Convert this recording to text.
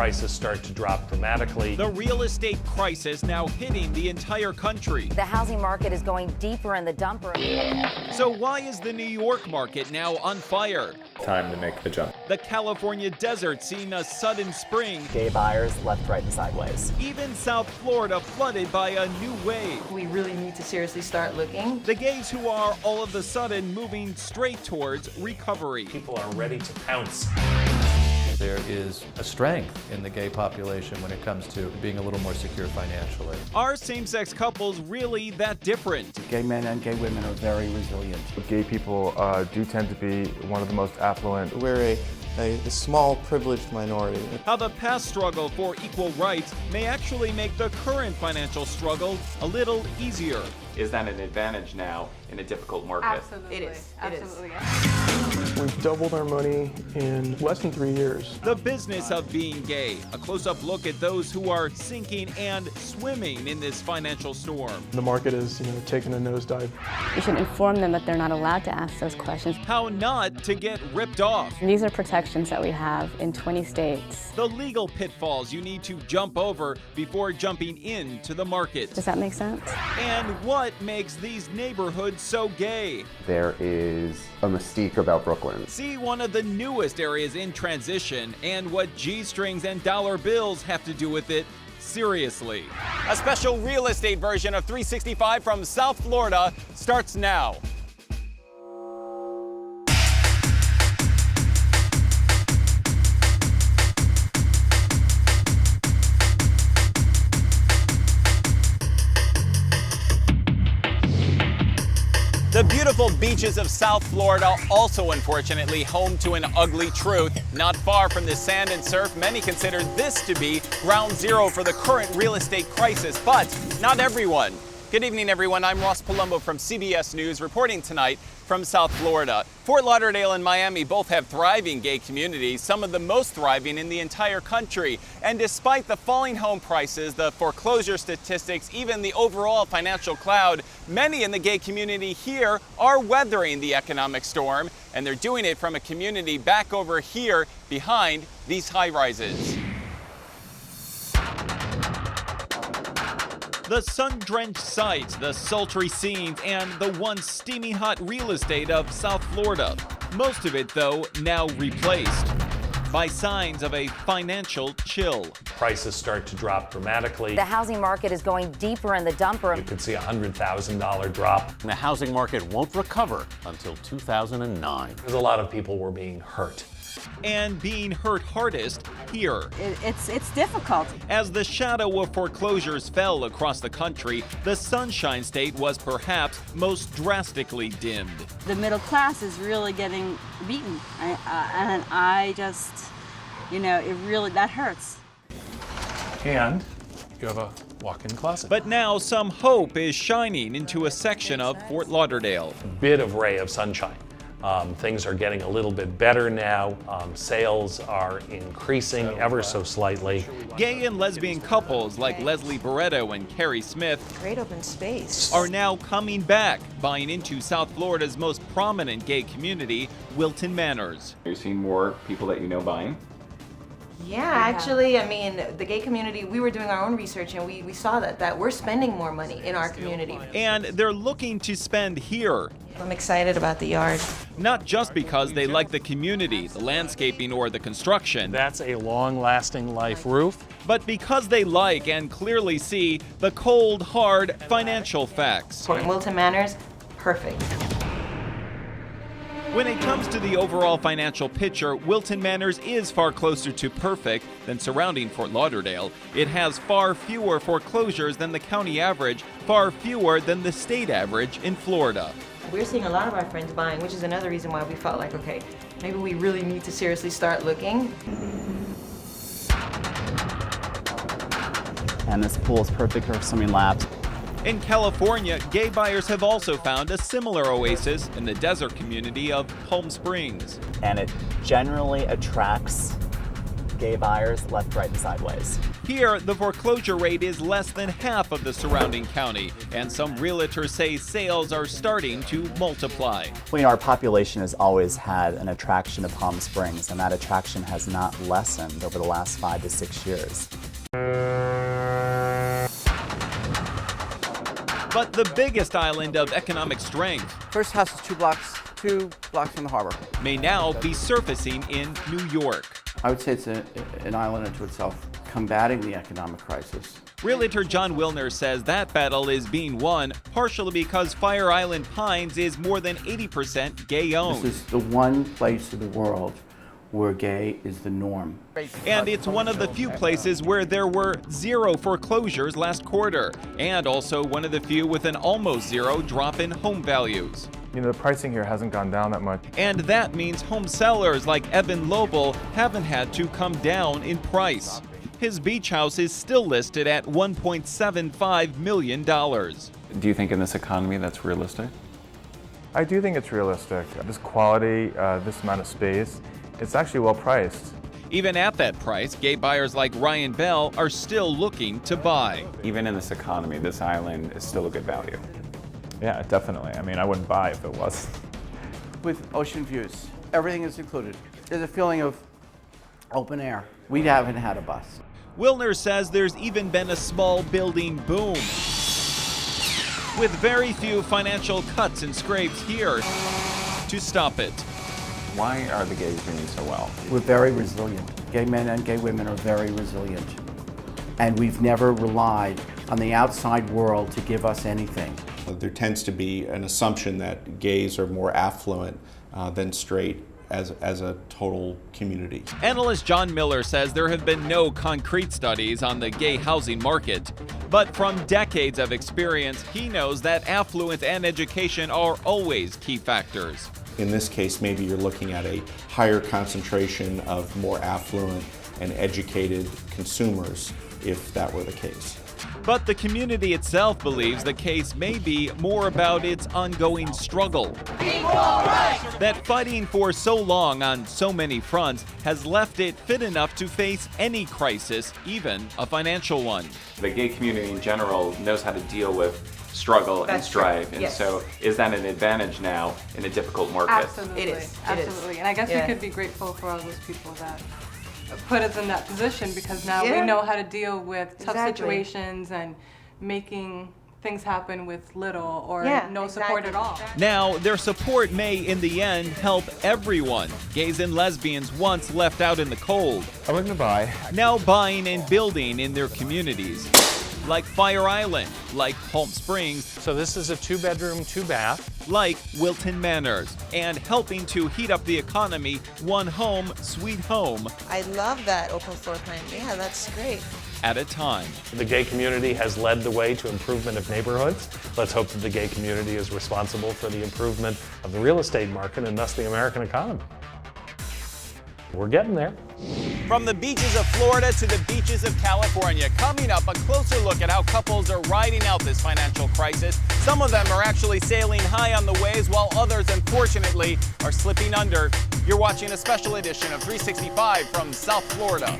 prices start to drop dramatically. The real estate crisis now hitting the entire country. The housing market is going deeper in the dumper. So why is the New York market now on fire? Time to make the jump. The California desert seeing a sudden spring. Gay buyers left, right, and sideways. Even South Florida flooded by a new wave. We really need to seriously start looking. The gays who are all of a sudden moving straight towards recovery. People are ready to pounce. There is a strength in the gay population when it comes to being a little more secure financially. Are same-sex couples really that different? Gay men and gay women are very resilient. Gay people do tend to be one of the most affluent. We're a small, privileged minority. How the past struggle for equal rights may actually make the current financial struggle a little easier. Is that an advantage now in a difficult market? Absolutely. It is. Absolutely. We've doubled our money in less than 3 years. The business of being gay. A close-up look at those who are sinking and swimming in this financial storm. The market is, taking a nosedive. You should inform them that they're not allowed to ask those questions. How not to get ripped off. These are protections that we have in 20 states. The legal pitfalls you need to jump over before jumping into the market. Does that make sense? And what makes these neighborhoods so gay? There is a mystique about Brooklyn. See one of the newest areas in transition and what G-strings and dollar bills have to do with it. Seriously. A special real estate version of 365 from South Florida starts now. The beautiful beaches of South Florida, also unfortunately home to an ugly truth. Not far from the sand and surf, many consider this to be ground zero for the current real estate crisis, but not everyone. Good evening, everyone. I'm Ross Palombo from CBS News, reporting tonight from South Florida. Fort Lauderdale and Miami both have thriving gay communities, some of the most thriving in the entire country. And despite the falling home prices, the foreclosure statistics, even the overall financial cloud, many in the gay community here are weathering the economic storm, and they're doing it from a community back over here behind these high-rises. The sun-drenched sights, the sultry scenes, and the once steaming hot real estate of South Florida. Most of it, though, now replaced by signs of a financial chill. Prices start to drop dramatically. The housing market is going deeper in the dumper. You could see a $100,000 drop. The housing market won't recover until 2009. Because a lot of people were being hurt. And being hurt hardest here. It's difficult. As the shadow of foreclosures fell across the country, the Sunshine State was perhaps most drastically dimmed. The middle class is really getting beaten. And I just, that hurts. And you have a walk-in closet. But now some hope is shining into a section of Fort Lauderdale. A bit of ray of sunshine. Things are getting a little bit better now. Sales are increasing ever so slightly. Gay and lesbian couples like Leslie Barretto and Carrie Smith Great open space. are now coming back, buying into South Florida's most prominent gay community, Wilton Manors. You're seeing more people that you know buying. Yeah, actually, the gay community, we were doing our own research and we saw that we're spending more money in our community. And they're looking to spend here. I'm excited about the yard. Not just because they like the community, the landscaping, or the construction. That's a long-lasting life roof. But because they like and clearly see the cold, hard financial facts. Wilton Manors, perfect. When it comes to the overall financial picture, Wilton Manors is far closer to perfect than surrounding Fort Lauderdale. It has far fewer foreclosures than the county average, far fewer than the state average in Florida. We're seeing a lot of our friends buying, which is another reason why we felt like, okay, maybe we really need to seriously start looking. And this pool is perfect for swimming laps. In California, gay buyers have also found a similar oasis in the desert community of Palm Springs. And it generally attracts Gay buyers left, right, and sideways. Here, the foreclosure rate is less than half of the surrounding county, and some realtors say sales are starting to multiply. Well, our population has always had an attraction to Palm Springs, and that attraction has not lessened over the last 5 to 6 years. But the biggest island of economic strength, First house is 2 blocks from the harbor. may now be surfacing in New York. I would say it's an island unto itself, combating the economic crisis. Realtor John Wilner says that battle is being won partially because Fire Island Pines is more than 80% gay-owned. This is the one place in the world where gay is the norm. And it's one of the few places where there were 0 foreclosures last quarter, and also one of the few with an almost 0 drop in home values. You know, the pricing here hasn't gone down that much. And that means home sellers like Evan Lobel haven't had to come down in price. His beach house is still listed at $1.75 million. Do you think in this economy that's realistic? I do think it's realistic. This quality, this amount of space, it's actually well priced. Even at that price, gay buyers like Ryan Bell are still looking to buy. Even in this economy, this island is still a good value. Yeah, definitely. I mean, I wouldn't buy if it was. With ocean views, everything is included. There's a feeling of open air. We haven't had a bus. Wilner says there's even been a small building boom, with very few financial cuts and scrapes here to stop it. Why are the gays doing so well? We're very resilient. Gay men and gay women are very resilient. And we've never relied on the outside world to give us anything. There tends to be an assumption that gays are more affluent than straight as a total community. Analyst John Miller says there have been no concrete studies on the gay housing market, but from decades of experience, he knows that affluence and education are always key factors. In this case, maybe you're looking at a higher concentration of more affluent and educated consumers if that were the case. But the community itself believes the case may be more about its ongoing struggle. That fighting for so long on so many fronts has left it fit enough to face any crisis, even a financial one. The gay community in general knows how to deal with struggle and strive, and so is that an advantage now in a difficult market? Absolutely, It is. absolutely. And I guess we could be grateful for all those people that put us in that position, because now we know how to deal with tough situations and making things happen with little or no support at all. Now, their support may, in the end, help everyone. Gays and lesbians once left out in the cold. I'm looking to buy. Now buying and building in their communities. Like Fire Island, like Palm Springs. So this is a 2-bedroom, 2-bath. Like Wilton Manors, and helping to heat up the economy, one home, sweet home. I love that open floor plan. Yeah, that's great. At a time. The gay community has led the way to improvement of neighborhoods. Let's hope that the gay community is responsible for the improvement of the real estate market and thus the American economy. We're getting there. From the beaches of Florida to the beaches of California, coming up, a closer look at how couples are riding out this financial crisis. Some of them are actually sailing high on the waves, while others, unfortunately, are slipping under. You're watching a special edition of 365 from South Florida.